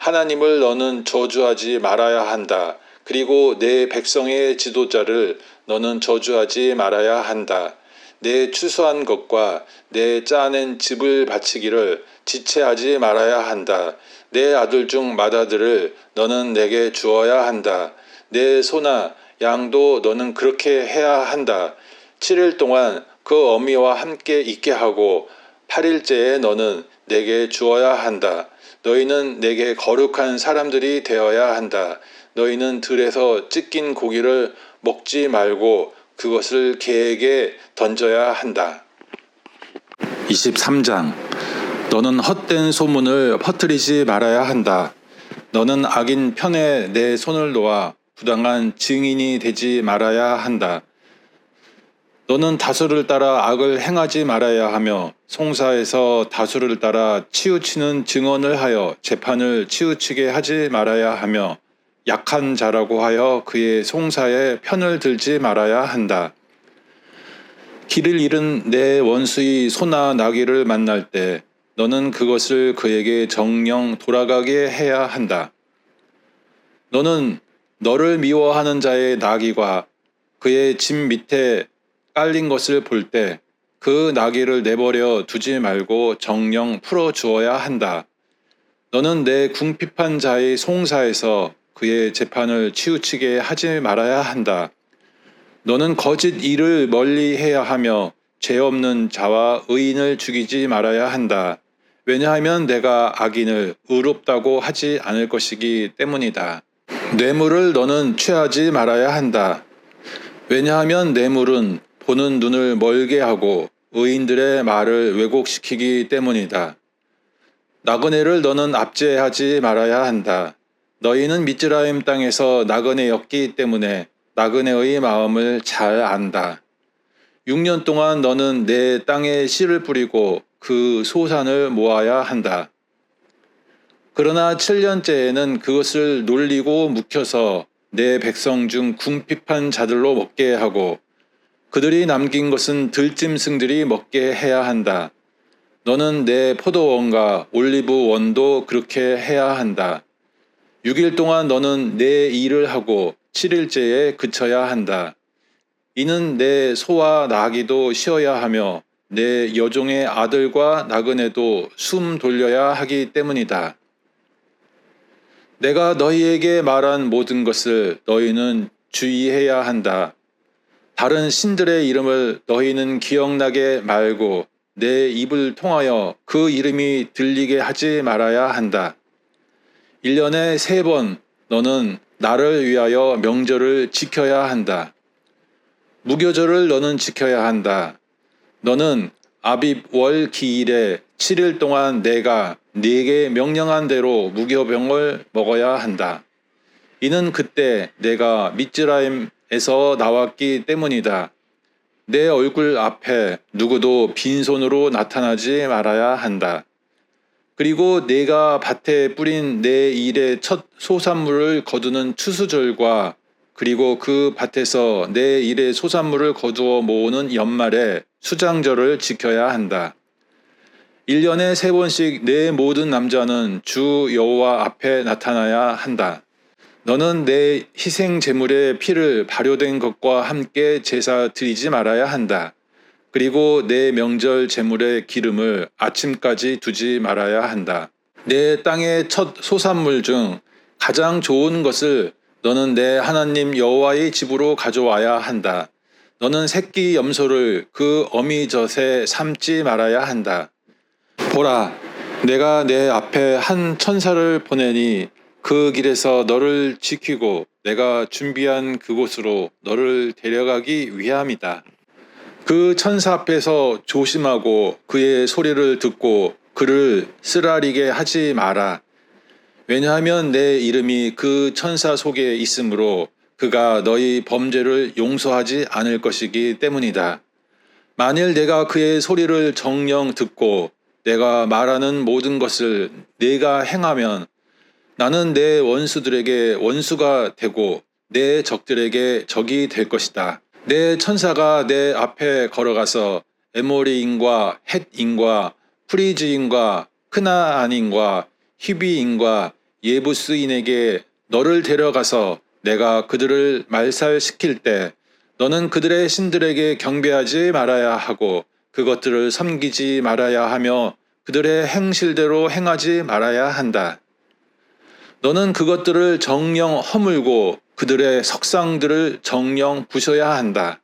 하나님을 너는 저주하지 말아야 한다. 그리고 내 백성의 지도자를 너는 저주하지 말아야 한다. 내 추수한 것과 내 짜낸 집을 바치기를 지체하지 말아야 한다. 내 아들 중 맏아들을 너는 내게 주어야 한다. 내 소나 양도 너는 그렇게 해야 한다. 7일 동안 그 어미와 함께 있게 하고 8일째에 너는 내게 주어야 한다. 너희는 내게 거룩한 사람들이 되어야 한다. 너희는 들에서 찢긴 고기를 먹지 말고 그것을 개에게 던져야 한다. 23장 너는 헛된 소문을 퍼뜨리지 말아야 한다. 너는 악인 편에 내 손을 놓아 부당한 증인이 되지 말아야 한다. 너는 다수를 따라 악을 행하지 말아야 하며 송사에서 다수를 따라 치우치는 증언을 하여 재판을 치우치게 하지 말아야 하며 약한 자라고 하여 그의 송사에 편을 들지 말아야 한다. 길을 잃은 내 원수의 소나 나귀를 만날 때 너는 그것을 그에게 정령 돌아가게 해야 한다. 너는 너를 미워하는 자의 나귀가 그의 집 밑에 깔린 것을 볼 때 그 나귀를 내버려 두지 말고 정령 풀어 주어야 한다. 너는 내 궁핍한 자의 송사에서 그의 재판을 치우치게 하지 말아야 한다. 너는 거짓 일을 멀리 해야 하며 죄 없는 자와 의인을 죽이지 말아야 한다. 왜냐하면 내가 악인을 의롭다고 하지 않을 것이기 때문이다. 뇌물을 너는 취하지 말아야 한다. 왜냐하면 뇌물은 보는 눈을 멀게 하고 의인들의 말을 왜곡시키기 때문이다. 나그네를 너는 압제하지 말아야 한다. 너희는 미즈라임 땅에서 나그네였기 때문에 나그네의 마음을 잘 안다. 6년 동안 너는 내 땅에 씨를 뿌리고 그 소산을 모아야 한다. 그러나 7년째에는 그것을 놀리고 묵혀서 내 백성 중 궁핍한 자들로 먹게 하고 그들이 남긴 것은 들짐승들이 먹게 해야 한다. 너는 내 포도원과 올리브 원도 그렇게 해야 한다. 6일 동안 너는 내 일을 하고 7일째에 그쳐야 한다. 이는 내 소와 나귀도 쉬어야 하며 내 여종의 아들과 나그네도 숨 돌려야 하기 때문이다. 내가 너희에게 말한 모든 것을 너희는 주의해야 한다. 다른 신들의 이름을 너희는 기억나게 말고 내 입을 통하여 그 이름이 들리게 하지 말아야 한다. 1년에 3번 너는 나를 위하여 명절을 지켜야 한다. 무교절을 너는 지켜야 한다. 너는 아빕 월 기일에 7일 동안 내가 네게 명령한 대로 무교병을 먹어야 한다. 이는 그때 내가 미즈라임에서 나왔기 때문이다. 내 얼굴 앞에 누구도 빈손으로 나타나지 말아야 한다. 그리고 내가 밭에 뿌린 내 일의 첫 소산물을 거두는 추수절과 그리고 그 밭에서 내 일의 소산물을 거두어 모으는 연말에 수장절을 지켜야 한다. 1년에 3번씩 내 모든 남자는 주 여호와 앞에 나타나야 한다. 너는 내 희생 제물의 피를 발효된 것과 함께 제사 드리지 말아야 한다. 그리고 내 명절 제물의 기름을 아침까지 두지 말아야 한다. 내 땅의 첫 소산물 중 가장 좋은 것을 너는 내 하나님 여호와의 집으로 가져와야 한다. 너는 새끼 염소를 그 어미젖에 삶지 말아야 한다. 보라, 내가 내 앞에 한 천사를 보내니 그 길에서 너를 지키고 내가 준비한 그곳으로 너를 데려가기 위함이다. 그 천사 앞에서 조심하고 그의 소리를 듣고 그를 쓰라리게 하지 마라. 왜냐하면 내 이름이 그 천사 속에 있으므로 그가 너희 범죄를 용서하지 않을 것이기 때문이다. 만일 내가 그의 소리를 정녕 듣고 내가 말하는 모든 것을 내가 행하면 나는 내 원수들에게 원수가 되고 내 적들에게 적이 될 것이다. 내 천사가 내 앞에 걸어가서 에모리인과 헷인과 프리즈인과 크나안인과 히비인과 예부스인에게 너를 데려가서 내가 그들을 말살시킬 때 너는 그들의 신들에게 경배하지 말아야 하고 그것들을 섬기지 말아야 하며 그들의 행실대로 행하지 말아야 한다. 너는 그것들을 정령 허물고 그들의 석상들을 정령 부셔야 한다.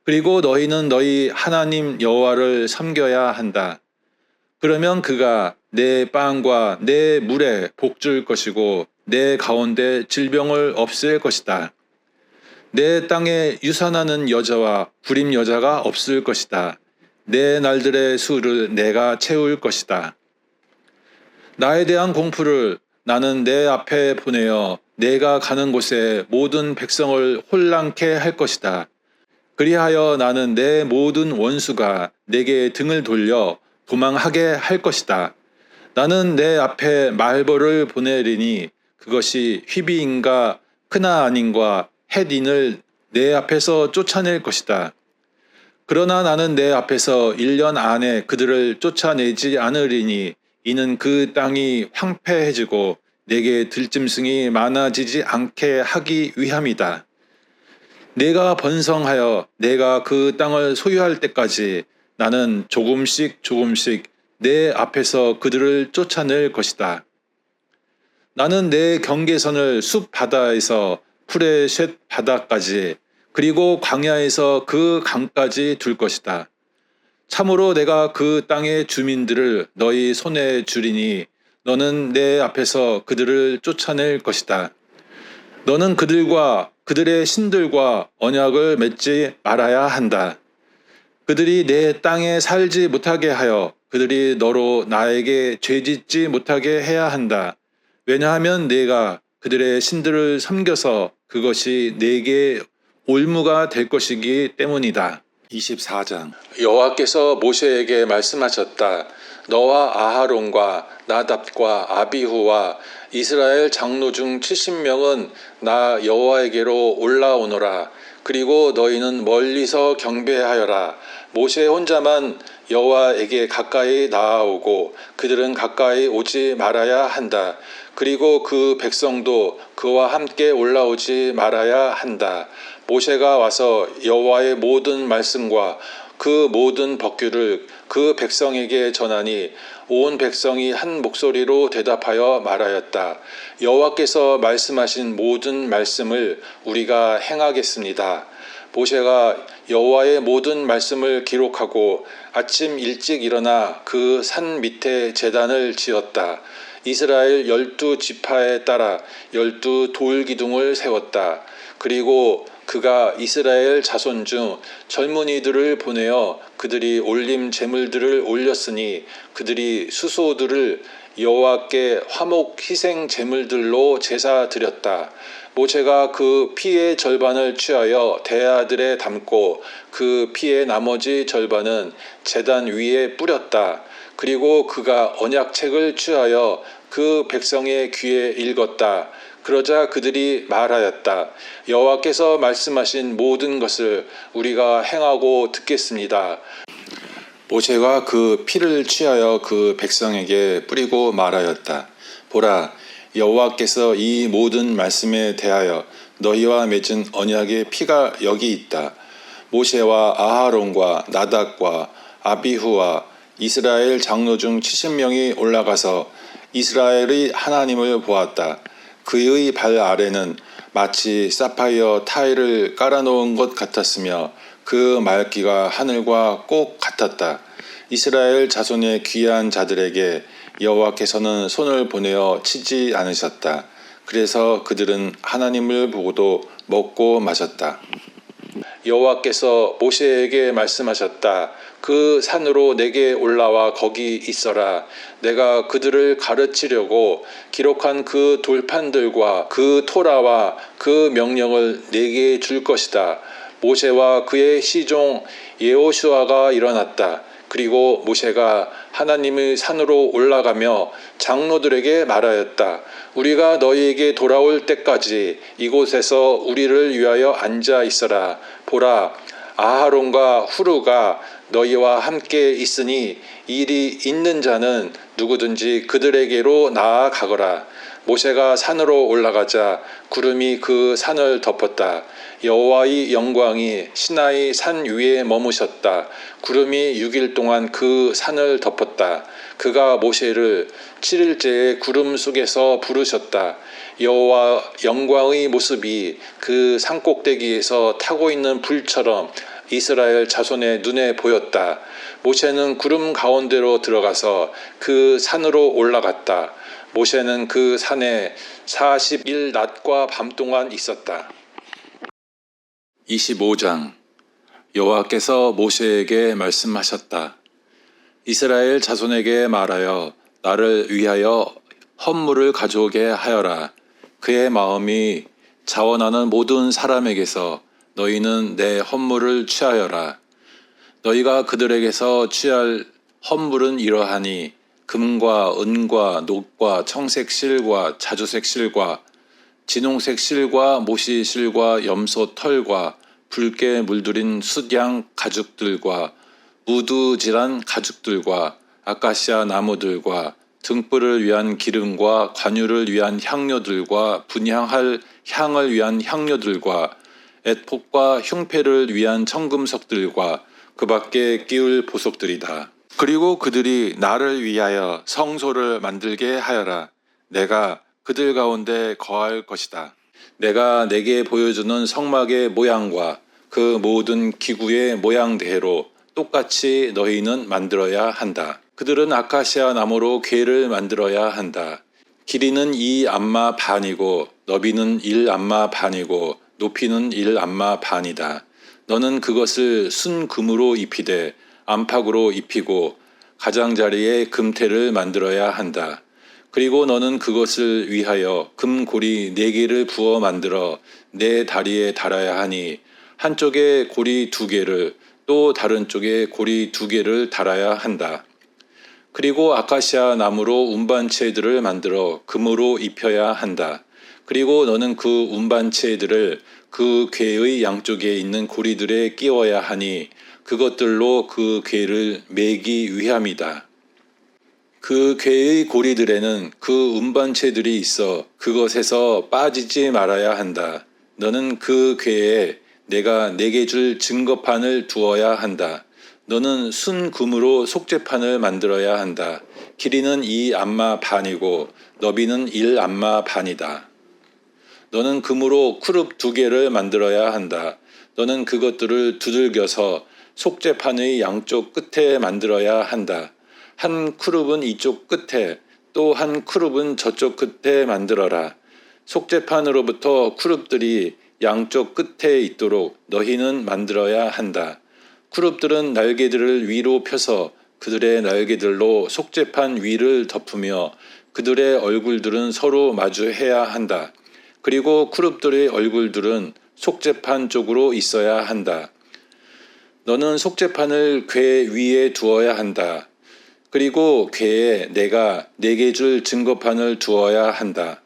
그리고 너희는 너희 하나님 여호와를 섬겨야 한다. 그러면 그가 내 빵과 내 물에 복줄 것이고 내 가운데 질병을 없앨 것이다. 내 땅에 유산하는 여자와 불임 여자가 없을 것이다. 내 날들의 수를 내가 채울 것이다. 나에 대한 공포를 나는 내 앞에 보내어 내가 가는 곳에 모든 백성을 혼란케 할 것이다. 그리하여 나는 내 모든 원수가 내게 등을 돌려 도망하게 할 것이다. 나는 내 앞에 말벌을 보내리니 그것이 휘비인과 크나안인과 헷인을 내 앞에서 쫓아낼 것이다. 그러나 나는 내 앞에서 1년 안에 그들을 쫓아내지 않으리니 이는 그 땅이 황폐해지고 내게 들짐승이 많아지지 않게 하기 위함이다. 내가 번성하여 내가 그 땅을 소유할 때까지 나는 조금씩 내 앞에서 그들을 쫓아낼 것이다. 나는 내 경계선을 숲 바다에서 푸레셋 바다까지 그리고 광야에서 그 강까지 둘 것이다. 참으로 내가 그 땅의 주민들을 너희 손에 주리니 너는 내 앞에서 그들을 쫓아낼 것이다. 너는 그들과 그들의 신들과 언약을 맺지 말아야 한다. 그들이 내 땅에 살지 못하게 하여 그들이 너로 나에게 죄짓지 못하게 해야 한다. 왜냐하면 내가 그들의 신들을 섬겨서 그것이 내게 올무가 될 것이기 때문이다. 24장 여호와께서 모세에게 말씀하셨다. 너와 아하론과 나답과 아비후와 이스라엘 장로 중 70명은 나 여호와에게로 올라오너라. 그리고 너희는 멀리서 경배하여라. 모세 혼자만 여호와에게 가까이 나아오고 그들은 가까이 오지 말아야 한다. 그리고 그 백성도 그와 함께 올라오지 말아야 한다. 모세가 와서 여호와의 모든 말씀과 그 모든 법규를 그 백성에게 전하니 온 백성이 한 목소리로 대답하여 말하였다. 여호와께서 말씀하신 모든 말씀을 우리가 행하겠습니다. 모세가 여호와의 모든 말씀을 기록하고 아침 일찍 일어나 그 산 밑에 제단을 지었다. 이스라엘 12지파에 따라 12 돌기둥을 세웠다. 그리고 그가 이스라엘 자손 중 젊은이들을 보내어 그들이 올림 제물들을 올렸으니 그들이 수소들을 여호와께 화목 희생 제물들로 제사 드렸다. 모세가 그 피의 절반을 취하여 대야들에 담고 그 피의 나머지 절반은 제단 위에 뿌렸다. 그리고 그가 언약책을 취하여 그 백성의 귀에 읽었다. 그러자 그들이 말하였다. 여호와께서 말씀하신 모든 것을 우리가 행하고 듣겠습니다. 모세가 그 피를 취하여 그 백성에게 뿌리고 말하였다. 보라, 여호와께서 이 모든 말씀에 대하여 너희와 맺은 언약의 피가 여기 있다. 모세와 아하론과 나답과 아비후와 이스라엘 장로 중 70명이 올라가서 이스라엘의 하나님을 보았다. 그의 발 아래는 마치 사파이어 타일을 깔아놓은 것 같았으며 그 맑기가 하늘과 꼭 같았다. 이스라엘 자손의 귀한 자들에게 여호와께서는 손을 보내어 치지 않으셨다. 그래서 그들은 하나님을 보고도 먹고 마셨다. 여호와께서 모세에게 말씀하셨다. 그 산으로 내게 올라와 거기 있어라. 내가 그들을 가르치려고 기록한 그 돌판들과 그 토라와 그 명령을 내게 줄 것이다. 모세와 그의 시종 여호수아가 일어났다. 그리고 모세가 하나님의 산으로 올라가며 장로들에게 말하였다. 우리가 너희에게 돌아올 때까지 이곳에서 우리를 위하여 앉아 있어라. 보라, 아하론과 후르가 너희와 함께 있으니 일이 있는 자는 누구든지 그들에게로 나아가거라. 모세가 산으로 올라가자 구름이 그 산을 덮었다. 여호와의 영광이 시나이 산 위에 머무셨다. 구름이 6일 동안 그 산을 덮었다. 그가 모세를 7일째에 구름 속에서 부르셨다. 여호와 영광의 모습이 그 산꼭대기에서 타고 있는 불처럼 이스라엘 자손의 눈에 보였다. 모세는 구름 가운데로 들어가서 그 산으로 올라갔다. 모세는 그 산에 40일 낮과 밤 동안 있었다. 25장. 여호와께서 모세에게 말씀하셨다. 이스라엘 자손에게 말하여 나를 위하여 헌물을 가져오게 하여라. 그의 마음이 자원하는 모든 사람에게서 너희는 내 헌물을 취하여라. 너희가 그들에게서 취할 헌물은 이러하니 금과 은과 녹과 청색 실과 자주색 실과 진홍색 실과 모시 실과 염소 털과 붉게 물들인 숫양 가죽들과 무두질한 가죽들과 아카시아 나무들과 등불을 위한 기름과 관유를 위한 향료들과 분향할 향을 위한 향료들과 에봇과 흉패를 위한 청금석들과 그 밖에 끼울 보석들이다. 그리고 그들이 나를 위하여 성소를 만들게 하여라. 내가 그들 가운데 거할 것이다. 내가 내게 보여주는 성막의 모양과 그 모든 기구의 모양대로 똑같이 너희는 만들어야 한다. 그들은 아카시아 나무로 궤를 만들어야 한다. 길이는 2암마 반이고 너비는 1암마 반이고 높이는 1암마 반이다. 너는 그것을 순금으로 입히되 안팎으로 입히고 가장자리에 금태를 만들어야 한다. 그리고 너는 그것을 위하여 금고리 4개를 부어 만들어 내 다리에 달아야 하니 한쪽에 고리 2개를 또 다른 쪽에 고리 2개를 달아야 한다. 그리고 아카시아 나무로 운반체들을 만들어 금으로 입혀야 한다. 그리고 너는 그 운반체들을 그 궤의 양쪽에 있는 고리들에 끼워야 하니 그것들로 그 궤를 매기 위함이다. 그 궤의 고리들에는 그 운반체들이 있어 그것에서 빠지지 말아야 한다. 너는 그 궤에 내가 내게 줄 증거판을 두어야 한다. 너는 순금으로 속죄판을 만들어야 한다. 길이는 2암마 반이고 너비는 1암마 반이다. 너는 금으로 크룹 2개를 만들어야 한다. 너는 그것들을 두들겨서 속죄판의 양쪽 끝에 만들어야 한다. 한 크룹은 이쪽 끝에 또 한 크룹은 저쪽 끝에 만들어라. 속죄판으로부터 크룹들이 양쪽 끝에 있도록 너희는 만들어야 한다. 크룹들은 날개들을 위로 펴서 그들의 날개들로 속죄판 위를 덮으며 그들의 얼굴들은 서로 마주해야 한다. 그리고 크룹들의 얼굴들은 속죄판 쪽으로 있어야 한다. 너는 속죄판을 궤 위에 두어야 한다. 그리고 궤에 내가 네게 줄 증거판을 두어야 한다.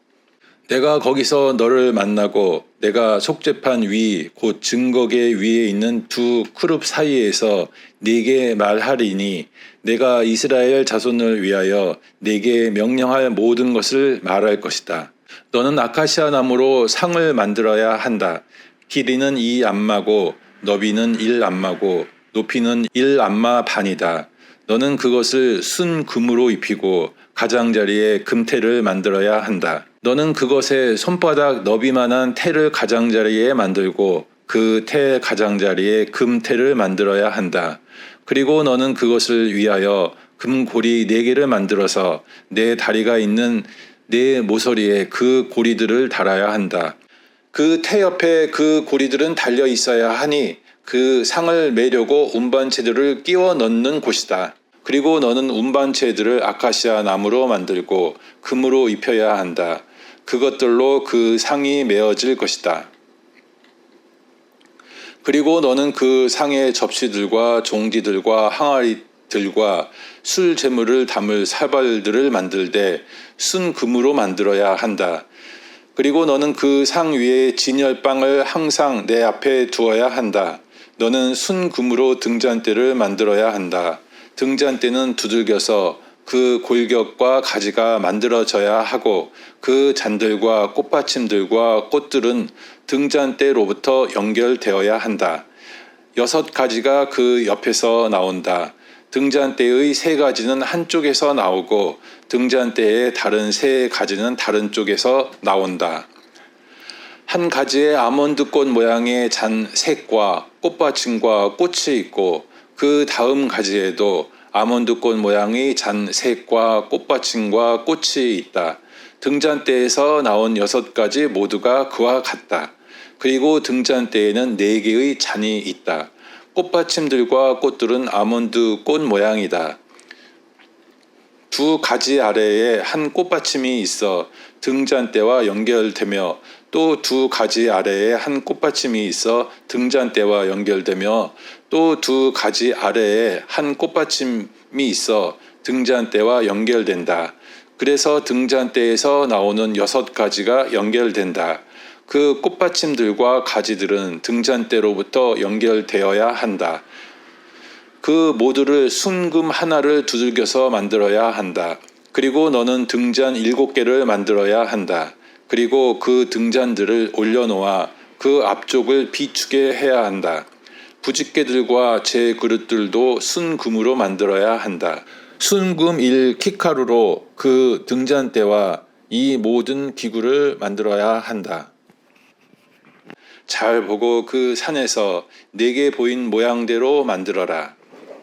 내가 거기서 너를 만나고 내가 속죄판 위 곧 증거계 위에 있는 두 크룹 사이에서 네게 말하리니 내가 이스라엘 자손을 위하여 네게 명령할 모든 것을 말할 것이다. 너는 아카시아 나무로 상을 만들어야 한다. 길이는 2암마고 너비는 1암마고 높이는 1암마 반이다. 너는 그것을 순금으로 입히고 가장자리에 금테를 만들어야 한다. 너는 그것에 손바닥 너비만한 테를 가장자리에 만들고 그 테 가장자리에 금테를 만들어야 한다. 그리고 너는 그것을 위하여 금고리 4개를 만들어서 네 다리가 있는 네 모서리에 그 고리들을 달아야 한다. 그 테 옆에 그 고리들은 달려 있어야 하니 그 상을 매려고 운반체들을 끼워 넣는 곳이다. 그리고 너는 운반체들을 아카시아 나무로 만들고 금으로 입혀야 한다. 그것들로 그 상이 메어질 것이다. 그리고 너는 그 상의 접시들과 종지들과 항아리들과 술 재물을 담을 사발들을 만들되 순금으로 만들어야 한다. 그리고 너는 그 상 위에 진열빵을 항상 내 앞에 두어야 한다. 너는 순금으로 등잔대를 만들어야 한다. 등잔대는 두들겨서 그 골격과 가지가 만들어져야 하고 그 잔들과 꽃받침들과 꽃들은 등잔대로부터 연결되어야 한다. 6가지가 그 옆에서 나온다. 등잔대의 3가지는 한쪽에서 나오고 등잔대의 다른 3가지는 다른 쪽에서 나온다. 한 가지의 아몬드꽃 모양의 잔 색과 꽃받침과 꽃이 있고 그 다음 가지에도 아몬드꽃 모양의 잔 색과 꽃받침과 꽃이 있다. 등잔대에서 나온 6가지 모두가 그와 같다. 그리고 등잔대에는 4개의 잔이 있다. 꽃받침들과 꽃들은 아몬드 꽃 모양이다. 2가지 아래에 한 꽃받침이 있어 등잔대와 연결되며 또 2가지 아래에 한 꽃받침이 있어 등잔대와 연결되며 또 2가지 아래에 한 꽃받침이 있어 등잔대와 연결된다. 그래서 등잔대에서 나오는 6가지가 연결된다. 그 꽃받침들과 가지들은 등잔대로부터 연결되어야 한다. 그 모두를 순금 하나를 두들겨서 만들어야 한다. 그리고 너는 등잔 7개를 만들어야 한다. 그리고 그 등잔들을 올려놓아 그 앞쪽을 비추게 해야 한다. 부집개들과 제 그릇들도 순금으로 만들어야 한다. 순금 1키카루로 그 등잔대와 이 모든 기구를 만들어야 한다. 잘 보고 그 산에서 네게 보인 모양대로 만들어라.